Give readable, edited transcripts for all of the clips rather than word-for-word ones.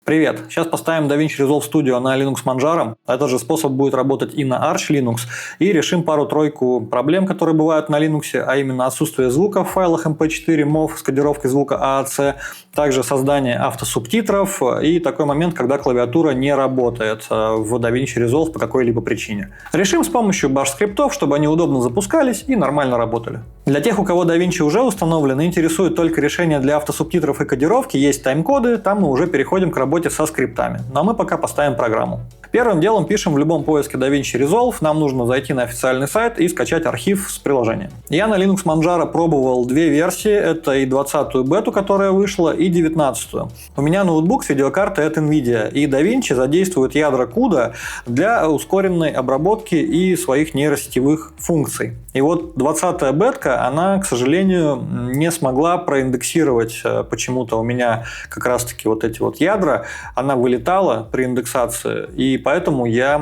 Привет! Сейчас поставим DaVinci Resolve Studio на Linux Manjaro. Этот же способ будет работать и на Arch Linux. И решим пару-тройку проблем, которые бывают на Linux, а именно отсутствие звука в файлах MP4, MOV с кодировкой звука AAC, также создание автосубтитров и такой момент, когда клавиатура не работает в DaVinci Resolve по какой-либо причине. Решим с помощью баш-скриптов, чтобы они удобно запускались и нормально работали. Для тех, у кого DaVinci уже установлен и интересует только решение для автосубтитров и кодировки, есть тайм-коды, там мы уже переходим к работе со скриптами. Но мы пока поставим программу. Первым делом пишем в любом поиске DaVinci Resolve, нам нужно зайти на официальный сайт и скачать архив с приложением. Я на Linux Manjaro пробовал две версии, это и 20-ю бету, которая вышла, и 19-ю. У меня ноутбук с видеокартой от NVIDIA, и DaVinci задействует ядра CUDA для ускоренной обработки и своих нейросетевых функций. И вот 20-я бетка, она, к сожалению, не смогла проиндексировать почему-то у меня как раз-таки вот эти вот ядра, она вылетала при индексации, и поэтому я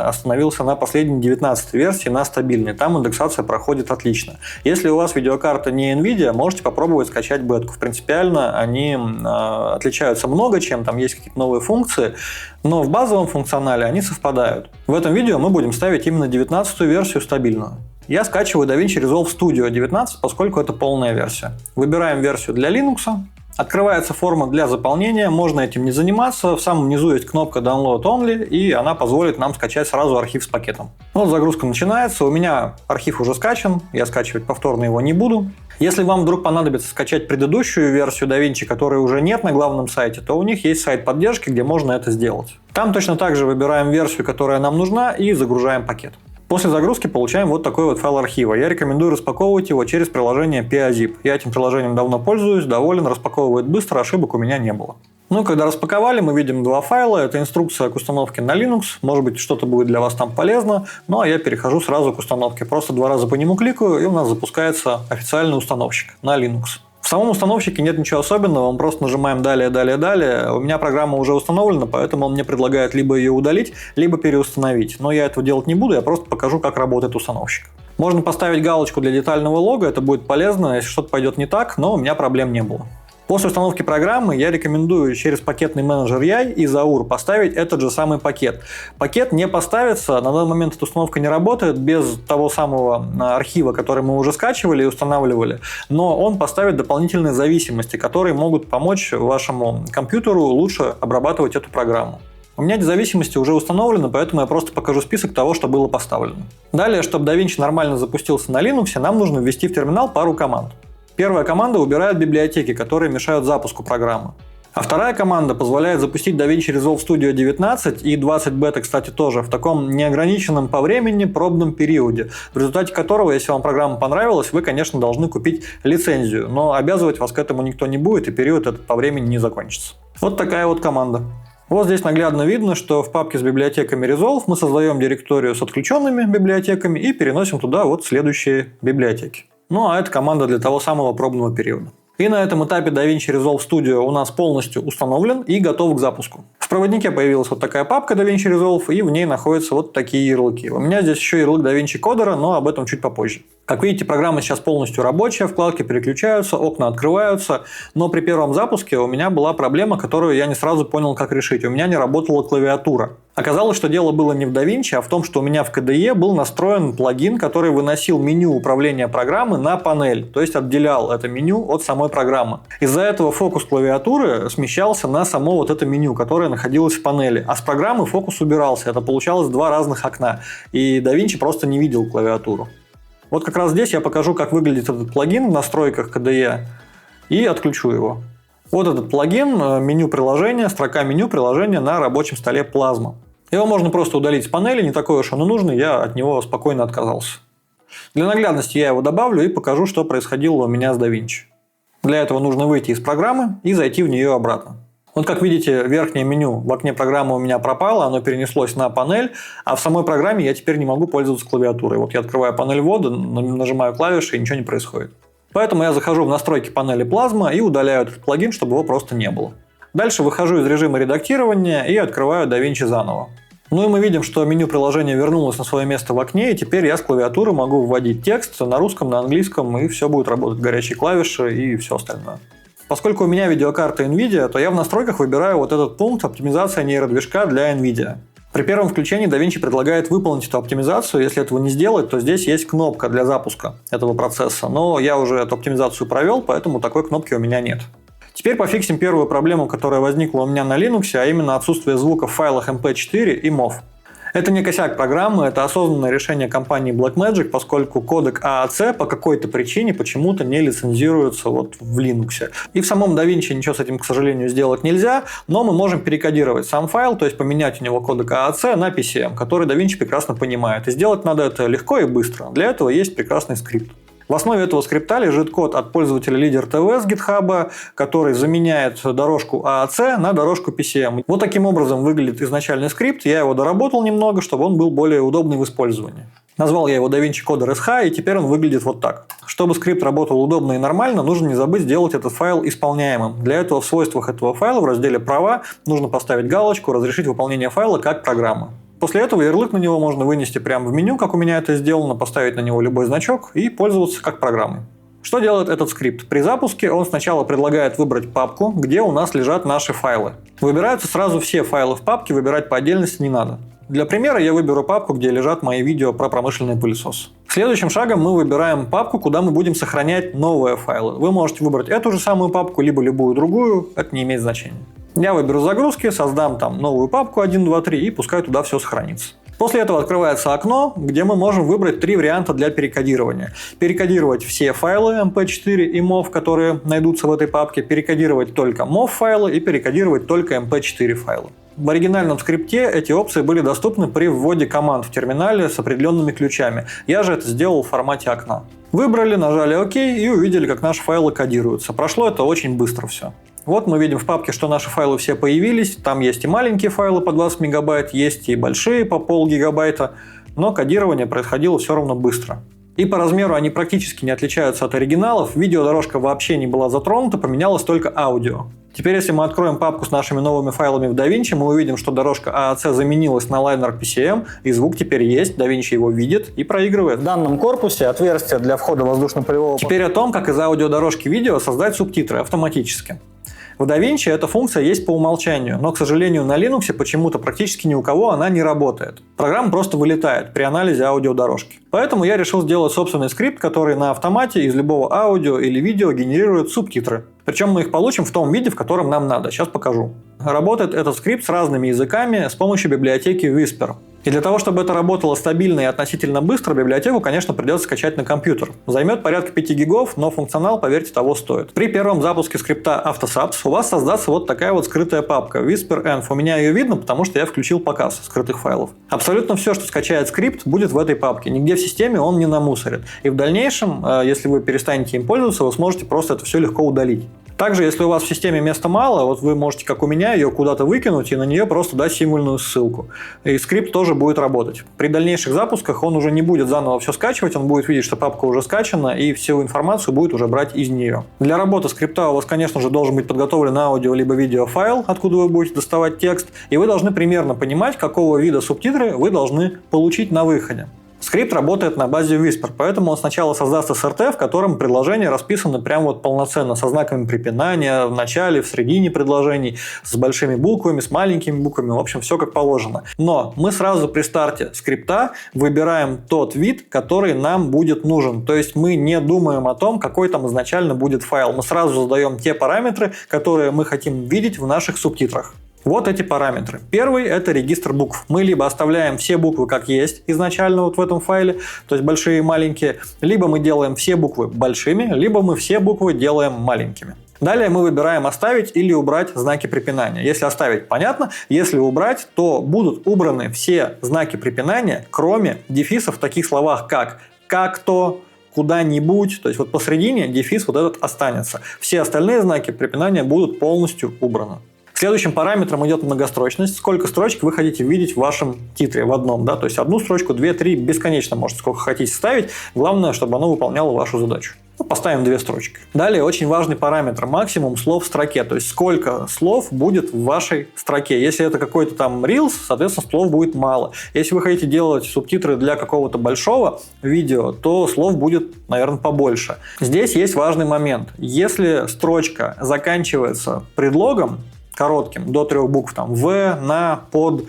остановился на последней 19-й версии, на стабильной. Там индексация проходит отлично. Если у вас видеокарта не NVIDIA, можете попробовать скачать бетку. Принципиально они отличаются много чем, там есть какие-то новые функции, но в базовом функционале они совпадают. В этом видео мы будем ставить именно 19-ю версию стабильную. Я скачиваю DaVinci Resolve Studio 19, поскольку это полная версия. Выбираем версию для Linux. Открывается форма для заполнения, можно этим не заниматься. В самом низу есть кнопка Download Only, и она позволит нам скачать сразу архив с пакетом. Вот загрузка начинается, у меня архив уже скачан, я скачивать повторно его не буду. Если вам вдруг понадобится скачать предыдущую версию DaVinci, которой уже нет на главном сайте, то у них есть сайт поддержки, где можно это сделать. Там точно так же выбираем версию, которая нам нужна, и загружаем пакет. После загрузки получаем вот такой вот файл архива. Я рекомендую распаковывать его через приложение PiaZip. Я этим приложением давно пользуюсь, доволен, распаковывает быстро, ошибок у меня не было. Ну, когда распаковали, мы видим два файла. Это инструкция к установке на Linux. Может быть, что-то будет для вас там полезно. Ну, а я перехожу сразу к установке. Просто 2 раза по нему кликаю, и у нас запускается официальный установщик на Linux. В самом установщике нет ничего особенного, мы просто нажимаем «Далее», «Далее», «Далее». У меня программа уже установлена, поэтому он мне предлагает либо ее удалить, либо переустановить. Но я этого делать не буду, я просто покажу, как работает установщик. Можно поставить галочку для детального лога, это будет полезно, если что-то пойдет не так, но у меня проблем не было. После установки программы я рекомендую через пакетный менеджер Яй и Заур поставить этот же самый пакет. Пакет не поставится, на данный момент эта установка не работает без того самого архива, который мы уже скачивали и устанавливали, но он поставит дополнительные зависимости, которые могут помочь вашему компьютеру лучше обрабатывать эту программу. У меня эти зависимости уже установлены, поэтому я просто покажу список того, что было поставлено. Далее, чтобы DaVinci нормально запустился на Linux, нам нужно ввести в терминал пару команд. Первая команда убирает библиотеки, которые мешают запуску программы. А вторая команда позволяет запустить DaVinci Resolve Studio 19 и 20 бета, кстати, тоже в таком неограниченном по времени пробном периоде, в результате которого, если вам программа понравилась, вы, конечно, должны купить лицензию, но обязывать вас к этому никто не будет, и период этот по времени не закончится. Вот такая вот команда. Вот здесь наглядно видно, что в папке с библиотеками Resolve мы создаем директорию с отключенными библиотеками и переносим туда вот следующие библиотеки. Ну а это команда для того самого пробного периода. И на этом этапе DaVinci Resolve Studio у нас полностью установлен и готов к запуску. В проводнике появилась вот такая папка DaVinci Resolve, и в ней находятся вот такие ярлыки. У меня здесь еще ярлык DaVinci Coder, но об этом чуть попозже. Как видите, программа сейчас полностью рабочая, вкладки переключаются, окна открываются, но при первом запуске у меня была проблема, которую я не сразу понял, как решить. У меня не работала клавиатура. Оказалось, что дело было не в DaVinci, а в том, что у меня в KDE был настроен плагин, который выносил меню управления программы на панель, то есть отделял это меню от самой программы. Из-за этого фокус клавиатуры смещался на само вот это меню, которое находилось в панели, а с программы фокус убирался. Это получалось 2 разных окна, и DaVinci просто не видел клавиатуру. Вот как раз здесь я покажу, как выглядит этот плагин в настройках KDE и отключу его. Вот этот плагин, меню приложения, строка меню приложения на рабочем столе Plasma. Его можно просто удалить с панели, не такой уж он и нужный, я от него спокойно отказался. Для наглядности я его добавлю и покажу, что происходило у меня с DaVinci. Для этого нужно выйти из программы и зайти в нее обратно. Вот как видите, верхнее меню в окне программы у меня пропало, оно перенеслось на панель, а в самой программе я теперь не могу пользоваться клавиатурой. Вот я открываю панель ввода, нажимаю клавиши, и ничего не происходит. Поэтому я захожу в настройки панели Plasma и удаляю этот плагин, чтобы его просто не было. Дальше выхожу из режима редактирования и открываю DaVinci заново. Ну и мы видим, что меню приложения вернулось на свое место в окне, и теперь я с клавиатуры могу вводить текст на русском, на английском, и все будет работать, горячие клавиши и все остальное. Поскольку у меня видеокарта NVIDIA, то я в настройках выбираю вот этот пункт «Оптимизация нейродвижка для NVIDIA». При первом включении DaVinci предлагает выполнить эту оптимизацию. Если этого не сделать, то здесь есть кнопка для запуска этого процесса. Но я уже эту оптимизацию провел, поэтому такой кнопки у меня нет. Теперь пофиксим первую проблему, которая возникла у меня на Linux, а именно отсутствие звука в файлах MP4 и MOV. Это не косяк программы, это осознанное решение компании Blackmagic, поскольку кодек AAC по какой-то причине почему-то не лицензируется вот в Linux. И в самом DaVinci ничего с этим, к сожалению, сделать нельзя, но мы можем перекодировать сам файл, то есть поменять у него кодек AAC на PCM, который DaVinci прекрасно понимает. И сделать надо это легко и быстро. Для этого есть прекрасный скрипт. В основе этого скрипта лежит код от пользователя LeaderTV с GitHub, который заменяет дорожку AAC на дорожку PCM. Вот таким образом выглядит изначальный скрипт. Я его доработал немного, чтобы он был более удобный в использовании. Назвал я его DaVinci Coder SH, и теперь он выглядит вот так. Чтобы скрипт работал удобно и нормально, нужно не забыть сделать этот файл исполняемым. Для этого в свойствах этого файла в разделе «Права» нужно поставить галочку «Разрешить выполнение файла как программа». После этого ярлык на него можно вынести прямо в меню, как у меня это сделано, поставить на него любой значок и пользоваться как программой. Что делает этот скрипт? При запуске он сначала предлагает выбрать папку, где у нас лежат наши файлы. Выбираются сразу все файлы в папке, выбирать по отдельности не надо. Для примера я выберу папку, где лежат мои видео про промышленный пылесос. Следующим шагом мы выбираем папку, куда мы будем сохранять новые файлы. Вы можете выбрать эту же самую папку, либо любую другую, это не имеет значения. Я выберу загрузки, создам там новую папку 1, 2, 3 и пускай туда все сохранится. После этого открывается окно, где мы можем выбрать 3 варианта для перекодирования. Перекодировать все файлы MP4 и MOV, которые найдутся в этой папке, перекодировать только MOV файлы и перекодировать только MP4 файлы. В оригинальном скрипте эти опции были доступны при вводе команд в терминале с определенными ключами. Я же это сделал в формате окна. Выбрали, нажали ОК и увидели, как наши файлы кодируются. Прошло это очень быстро все. Вот мы видим в папке, что наши файлы все появились. Там есть и маленькие файлы по 20 мегабайт, есть и большие по полгигабайта. Но кодирование происходило все равно быстро. И по размеру они практически не отличаются от оригиналов. Видеодорожка вообще не была затронута, поменялось только аудио. Теперь, если мы откроем папку с нашими новыми файлами в DaVinci, мы увидим, что дорожка AAC заменилась на Liner PCM, и звук теперь есть, DaVinci его видит и проигрывает. В данном корпусе отверстие для входа воздушно-пылевого. Теперь о том, как из аудиодорожки видео создать субтитры автоматически. В DaVinci эта функция есть по умолчанию, но, к сожалению, на Linux почему-то практически ни у кого она не работает. Программа просто вылетает при анализе аудиодорожки. Поэтому я решил сделать собственный скрипт, который на автомате из любого аудио или видео генерирует субтитры. Причем мы их получим в том виде, в котором нам надо. Сейчас покажу. Работает этот скрипт с разными языками с помощью библиотеки Whisper. И для того, чтобы это работало стабильно и относительно быстро, библиотеку, конечно, придется скачать на компьютер. Займет порядка 5 гигов, но функционал, поверьте, того стоит. При первом запуске скрипта AutoSubs у вас создастся вот такая вот скрытая папка WhisperEnv. У меня ее видно, потому что я включил показ скрытых файлов. Абсолютно все, что скачает скрипт, будет в этой папке. Нигде в системе он не намусорит. И в дальнейшем, если вы перестанете им пользоваться, вы сможете просто это все легко удалить. Также, если у вас в системе места мало, вот вы можете, как у меня, ее куда-то выкинуть и на нее просто дать символьную ссылку. И скрипт тоже будет работать. При дальнейших запусках он уже не будет заново все скачивать, он будет видеть, что папка уже скачана, и всю информацию будет уже брать из нее. Для работы скрипта у вас, конечно же, должен быть подготовлен аудио либо видеофайл, откуда вы будете доставать текст, и вы должны примерно понимать, какого вида субтитры вы должны получить на выходе. Скрипт работает на базе Whisper, поэтому он сначала создаст SRT, в котором предложения расписаны прям вот полноценно, со знаками препинания в начале, в середине предложений, с большими буквами, с маленькими буквами, в общем, все как положено. Но мы сразу при старте скрипта выбираем тот вид, который нам будет нужен. То есть мы не думаем о том, какой там изначально будет файл. Мы сразу задаем те параметры, которые мы хотим видеть в наших субтитрах. Вот эти параметры. Первый – это регистр букв. Мы либо оставляем все буквы как есть изначально вот в этом файле, то есть большие и маленькие, либо мы делаем все буквы большими, либо мы все буквы делаем маленькими. Далее мы выбираем оставить или убрать знаки препинания. Если оставить, понятно. Если убрать, то будут убраны все знаки препинания, кроме дефисов в таких словах, как-то, куда-нибудь, то есть вот посередине дефис вот этот останется. Все остальные знаки препинания будут полностью убраны. Следующим параметром идет многострочность. Сколько строчек вы хотите видеть в вашем титре в одном, да? То есть одну строчку, 2, 3, бесконечно можете сколько хотите ставить. Главное, чтобы оно выполняло вашу задачу. Поставим 2 строчки. Далее очень важный параметр – максимум слов в строке, то есть сколько слов будет в вашей строке. Если это какой-то там Reels, соответственно, слов будет мало. Если вы хотите делать субтитры для какого-то большого видео, то слов будет, наверное, побольше. Здесь есть важный момент. Если строчка заканчивается предлогом коротким, до 3 букв, там, в, на, под,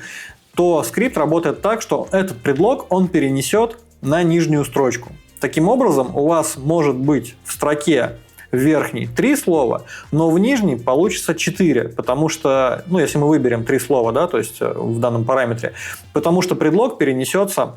то скрипт работает так, что этот предлог он перенесет на нижнюю строчку. Таким образом, у вас может быть в строке в верхней 3 слова, но в нижней получится 4, потому что, если мы выберем 3 слова, да, то есть в данном параметре, потому что предлог перенесется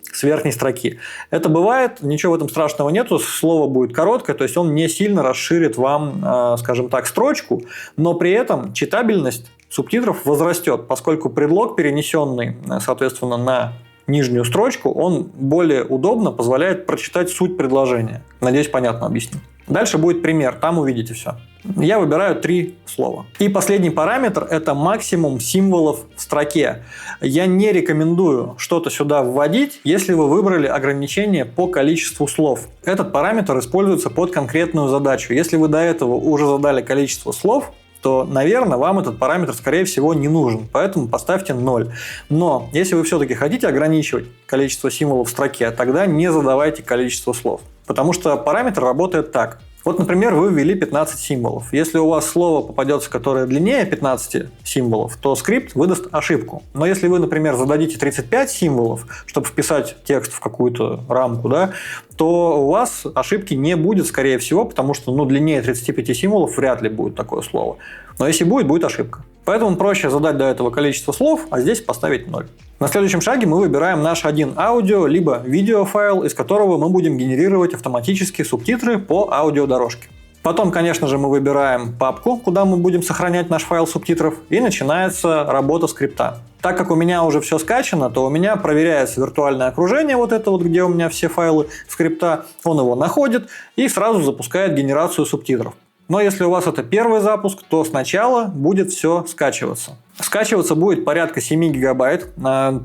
с верхней строки. Это бывает, ничего в этом страшного нету, слово будет короткое, то есть он не сильно расширит вам, скажем так, строчку, но при этом читабельность субтитров возрастет, поскольку предлог, перенесенный, соответственно, на нижнюю строчку, он более удобно позволяет прочитать суть предложения. Надеюсь, понятно объяснил. Дальше будет пример, там увидите все. Я выбираю 3 слова. И последний параметр – это максимум символов в строке. Я не рекомендую что-то сюда вводить, если вы выбрали ограничение по количеству слов. Этот параметр используется под конкретную задачу. Если вы до этого уже задали количество слов, то, наверное, вам этот параметр, скорее всего, не нужен. Поэтому поставьте 0. Но если вы все-таки хотите ограничивать количество символов в строке, тогда не задавайте количество слов. Потому что параметр работает так. Вот, например, вы ввели 15 символов. Если у вас слово попадется, которое длиннее 15 символов, то скрипт выдаст ошибку. Но если вы, например, зададите 35 символов, чтобы вписать текст в какую-то рамку, да, то у вас ошибки не будет, скорее всего, потому что длиннее 35 символов вряд ли будет такое слово. Но если будет, будет ошибка. Поэтому проще задать до этого количество слов, а здесь поставить 0. На следующем шаге мы выбираем наш один аудио либо видеофайл, из которого мы будем генерировать автоматически субтитры по аудиодорожке. Потом, конечно же, мы выбираем папку, куда мы будем сохранять наш файл субтитров, и начинается работа скрипта. Так как у меня уже все скачано, то у меня проверяется виртуальное окружение, вот это вот, где у меня все файлы скрипта, он его находит и сразу запускает генерацию субтитров. Но если у вас это первый запуск, то сначала будет все скачиваться. Скачиваться будет порядка 7 гигабайт,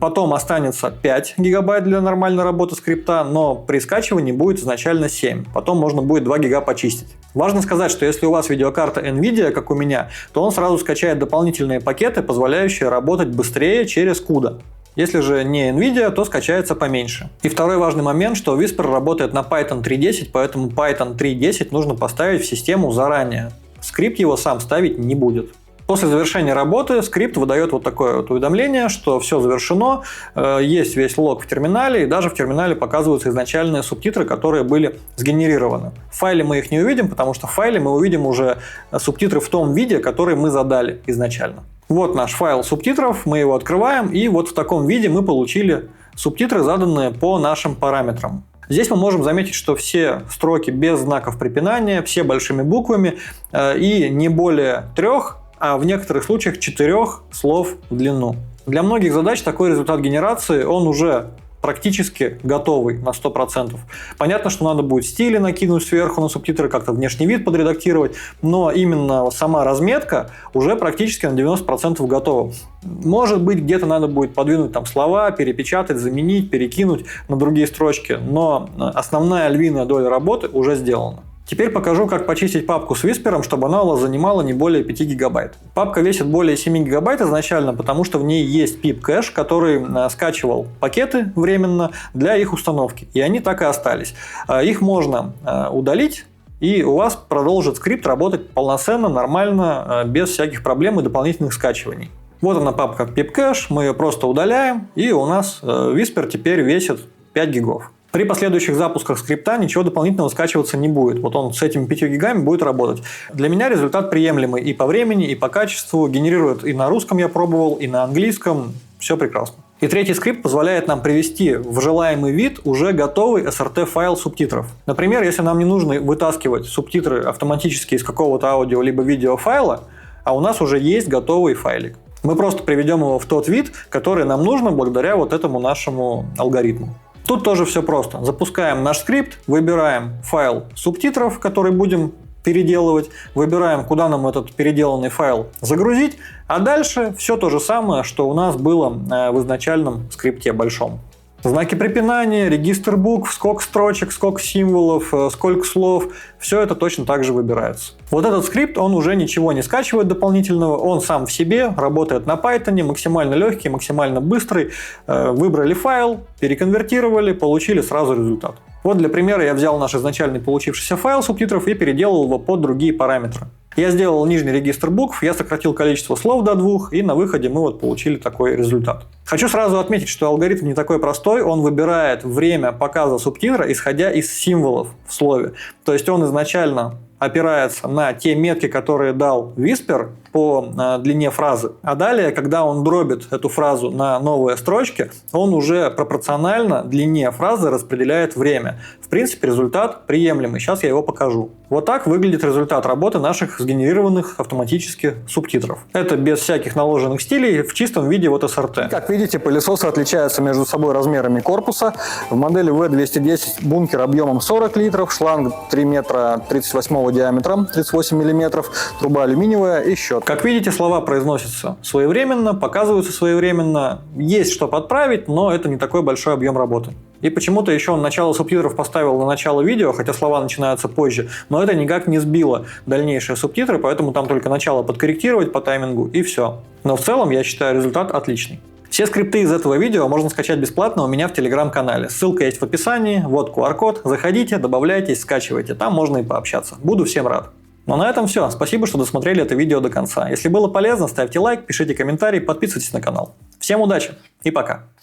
потом останется 5 гигабайт для нормальной работы скрипта, но при скачивании будет изначально 7, потом можно будет 2 гига почистить. Важно сказать, что если у вас видеокарта NVIDIA, как у меня, то он сразу скачает дополнительные пакеты, позволяющие работать быстрее через CUDA. Если же не NVIDIA, то скачается поменьше. И второй важный момент, что Whisper работает на Python 3.10, поэтому Python 3.10 нужно поставить в систему заранее. Скрипт его сам ставить не будет. После завершения работы скрипт выдает вот такое вот уведомление, что все завершено, есть весь лог в терминале, и даже в терминале показываются изначальные субтитры, которые были сгенерированы. В файле мы их не увидим, потому что в файле мы увидим уже субтитры в том виде, который мы задали изначально. Вот наш файл субтитров, мы его открываем, и вот в таком виде мы получили субтитры, заданные по нашим параметрам. Здесь мы можем заметить, что все строки без знаков препинания, все большими буквами и не более 3, а в некоторых случаях 4 слов в длину. Для многих задач такой результат генерации, он уже практически готовый на 100%. Понятно, что надо будет стили накинуть сверху на субтитры, как-то внешний вид подредактировать, но именно сама разметка уже практически на 90% готова. Может быть, где-то надо будет подвинуть там слова, перепечатать, заменить, перекинуть на другие строчки, но основная львиная доля работы уже сделана. Теперь покажу, как почистить папку с Whisper, чтобы она у вас занимала не более 5 гигабайт. Папка весит более 7 гигабайт изначально, потому что в ней есть pip-кэш, который скачивал пакеты временно для их установки. И они так и остались. Их можно удалить, и у вас продолжит скрипт работать полноценно, нормально, без всяких проблем и дополнительных скачиваний. Вот она папка pip-кэш, мы ее просто удаляем, и у нас Whisper теперь весит 5 гигов. При последующих запусках скрипта ничего дополнительного скачиваться не будет. Вот он с этими 5 гигами будет работать. Для меня результат приемлемый и по времени, и по качеству. Генерирует и на русском я пробовал, и на английском. Все прекрасно. И третий скрипт позволяет нам привести в желаемый вид уже готовый SRT-файл субтитров. Например, если нам не нужно вытаскивать субтитры автоматически из какого-то аудио либо видеофайла, а у нас уже есть готовый файлик. Мы просто приведем его в тот вид, который нам нужно благодаря вот этому нашему алгоритму. Тут тоже все просто. Запускаем наш скрипт, выбираем файл субтитров, который будем переделывать, выбираем, куда нам этот переделанный файл загрузить, а дальше все то же самое, что у нас было в изначальном скрипте большом. Знаки препинания, регистр букв, сколько строчек, сколько символов, сколько слов, все это точно так же выбирается. Вот этот скрипт, он уже ничего не скачивает дополнительного, он сам в себе работает на Python, максимально легкий, максимально быстрый. Выбрали файл, переконвертировали, получили сразу результат. Вот для примера я взял наш изначальный получившийся файл субтитров и переделал его под другие параметры. Я сделал нижний регистр букв, я сократил количество слов до 2, и на выходе мы вот получили такой результат. Хочу сразу отметить, что алгоритм не такой простой, он выбирает время показа субтитра, исходя из символов в слове. То есть он изначально опирается на те метки, которые дал Whisper по длине фразы. А далее, когда он дробит эту фразу на новые строчки, он уже пропорционально длине фразы распределяет время. В принципе, результат приемлемый. Сейчас я его покажу. Вот так выглядит результат работы наших сгенерированных автоматически субтитров. Это без всяких наложенных стилей, в чистом виде вот SRT. Как видите, пылесосы отличаются между собой размерами корпуса. В модели V210 бункер объемом 40 литров, шланг 3 метра 38 диаметром, 38 миллиметров, труба алюминиевая и счет. Как видите, слова произносятся своевременно, показываются своевременно. Есть что подправить, но это не такой большой объем работы. И почему-то еще он начало субтитров поставил на начало видео, хотя слова начинаются позже, но это никак не сбило дальнейшие субтитры, поэтому там только начало подкорректировать по таймингу и все. Но в целом я считаю результат отличный. Все скрипты из этого видео можно скачать бесплатно у меня в телеграм-канале. Ссылка есть в описании, вот QR-код. Заходите, добавляйтесь, скачивайте, там можно и пообщаться. Буду всем рад. Ну а на этом все. Спасибо, что досмотрели это видео до конца. Если было полезно, ставьте лайк, пишите комментарий, подписывайтесь на канал. Всем удачи и пока!